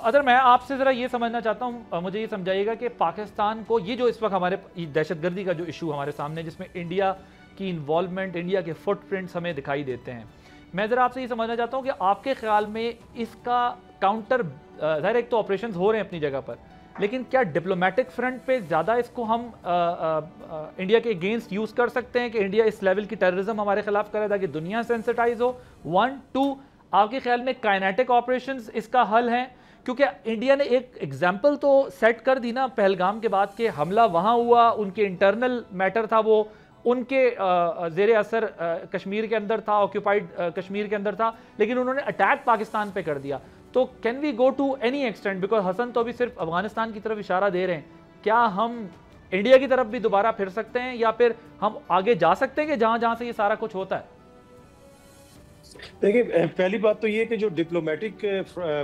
अगर मैं आपसे ज़रा ये समझना चाहता हूँ, मुझे ये समझाइएगा कि पाकिस्तान को ये जो इस वक्त हमारे दहशतगर्दी का जो इशू हमारे सामने, जिसमें इंडिया की इन्वॉल्वमेंट, इंडिया के फुटप्रिंट्स हमें दिखाई देते हैं, मैं ज़रा आपसे ये समझना चाहता हूँ कि आपके ख्याल में इसका काउंटर, ज़ाहिर एक तो ऑपरेशंस हो रहे हैं अपनी जगह पर, लेकिन क्या डिप्लोमेटिक फ्रंट पे ज़्यादा इसको हम इंडिया के अगेंस्ट यूज़ कर सकते हैं कि इंडिया इस लेवल की टेररिज्म हमारे खिलाफ करे ताकि दुनिया सेंसिटाइज हो? 1 2, आपके ख्याल में काइनेटिक ऑपरेशंस इसका हल हैं? क्योंकि इंडिया ने एक एग्जाम्पल तो सेट कर दी ना पहलगाम के बाद के हमला वहाँ हुआ, उनके इंटरनल मैटर था वो, उनके ज़ेरे असर कश्मीर के अंदर था, ऑक्यूपाइड कश्मीर के अंदर था, लेकिन उन्होंने अटैक पाकिस्तान पे कर दिया। तो can we go to any extent, because Hasan तो अभी सिर्फ अफगानिस्तान की तरफ इशारा दे रहे हैं, क्या हम इंडिया की तरफ भी दोबारा फिर सकते हैं या फिर हम आगे जा सकते हैं कि जहां जहां से ये सारा कुछ होता है? देखिए, पहली बात तो ये कि जो डिप्लोमेटिक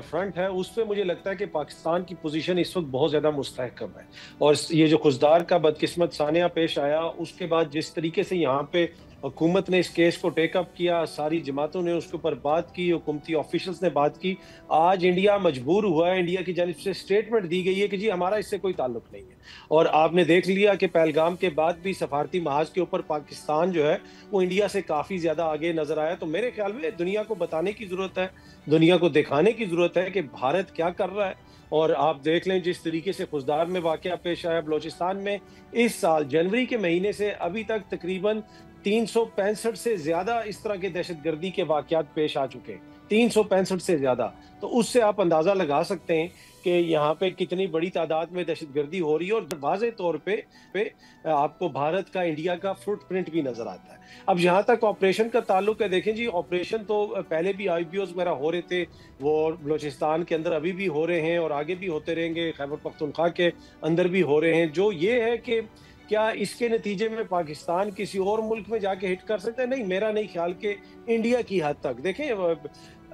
फ्रंट है उस पे मुझे लगता है कि पाकिस्तान की पोजीशन इस वक्त बहुत ज़्यादा मुस्तहकम है। और ये जो खुजदार का बदकिस्मत सानिया पेश आया, उसके बाद जिस तरीके से यहाँ पे हुकूमत ने इस केस को टेकअप किया, सारी जमातों ने उसके ऊपर बात की, हुकूमती ऑफिशियल्स ने बात की, आज इंडिया मजबूर हुआ है, इंडिया की जानिब से स्टेटमेंट दी गई है कि जी हमारा इससे कोई ताल्लुक नहीं है। और आपने देख लिया कि पहलगाम के बाद भी सफारती महाज के ऊपर पाकिस्तान जो है वो इंडिया से काफ़ी ज़्यादा आगे नजर आया। तो मेरे ख्याल में दुनिया को बताने की ज़रूरत है, दुनिया को दिखाने की ज़रूरत है कि भारत क्या कर रहा है। और आप देख लें जिस तरीके से खुजदार में वाकया पेश आया बलोचिस्तान में, इस साल जनवरी के महीने से अभी तक तकरीबन 365 से ज्यादा इस तरह के दहशतगर्दी के वाकयात पेश आ चुके हैं, 365 से ज्यादा। तो उससे आप अंदाजा लगा सकते हैं कि यहाँ पे कितनी बड़ी तादाद में दहशतगर्दी हो रही है। और वाज़े तौर पे आपको भारत का, इंडिया का फुटप्रिंट भी नजर आता है। अब जहाँ तक ऑपरेशन का ताल्लुक है, देखें जी, ऑपरेशन तो पहले भी IPOs वगैरह हो रहे थे, वो बलोचिस्तान के अंदर अभी भी हो रहे हैं और आगे भी होते रहेंगे, खैबर पख्तूनख्वा के अंदर भी हो रहे हैं। जो ये है कि क्या इसके नतीजे में पाकिस्तान किसी और मुल्क में जाके हिट कर सकते हैं? नहीं, मेरा नहीं ख्याल कि इंडिया की हद तक। देखें,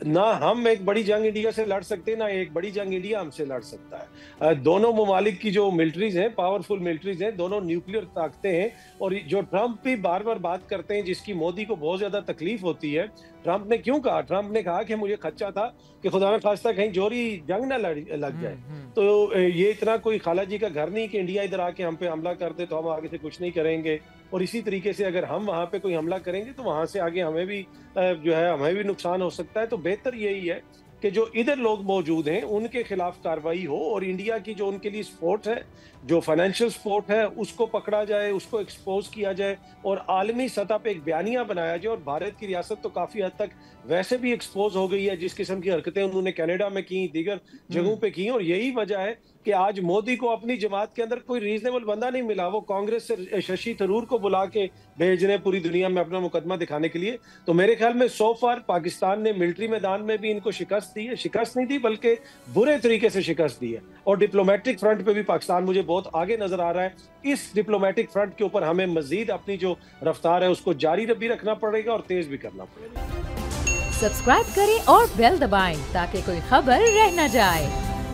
ना हम एक बड़ी जंग इंडिया से लड़ सकते हैं, ना एक बड़ी जंग इंडिया हमसे लड़ सकता है। दोनों ममालिक की जो मिलिट्रीज हैं, पावरफुल मिलिट्रीज हैं, दोनों न्यूक्लियर ताकतें हैं। और जो ट्रंप भी बार बार बात करते हैं, जिसकी मोदी को बहुत ज्यादा तकलीफ होती है, ट्रंप ने क्यों कहा? ट्रंप ने कहा कि मुझे खदशा था कि खुदा न खास्ता कहीं जोरी जंग ना लग जाए। तो ये इतना कोई खाला जी का घर नहीं कि इंडिया इधर आके हम पे हमला कर दे तो हम आगे से कुछ नहीं करेंगे। और इसी तरीके से अगर हम वहां पे कोई हमला करेंगे तो वहां से आगे हमें भी जो है हमें भी नुकसान हो सकता है। तो बेहतर यही है कि जो इधर लोग मौजूद हैं उनके खिलाफ कार्रवाई हो, और इंडिया की जो उनके लिए सपोर्ट है, जो फाइनेंशियल सपोर्ट है, उसको पकड़ा जाए, उसको एक्सपोज किया जाए और आलमी सतह पे एक बयानिया बनाया जाए। और भारत की रियासत तो काफी हद तक वैसे भी एक्सपोज हो गई है, जिस किस्म की हरकतें उन्होंने कनाडा में की, दीगर जगहों पे की। और यही वजह है कि आज मोदी को अपनी जमात के अंदर कोई रीजनेबल बंदा नहीं मिला। वो कांग्रेस से शशि थरूर को बुला के भेज रहे पूरी दुनिया में अपना मुकदमा दिखाने के लिए। तो मेरे ख्याल में सो फार पाकिस्तान ने मिलिट्री मैदान में भी इनको शिकस्त दी है, शिकस्त नहीं दी बल्कि बुरे तरीके से शिकस्त दी है। और डिप्लोमेटिक फ्रंट पे भी पाकिस्तान मुझे बहुत आगे नजर आ रहा है। इस डिप्लोमेटिक फ्रंट के ऊपर हमें मजीद अपनी जो रफ्तार है उसको जारी भी रखना पड़ेगा और तेज भी करना पड़ेगा। सब्सक्राइब करें और बेल दबाएं ताकि कोई खबर रह न जाए।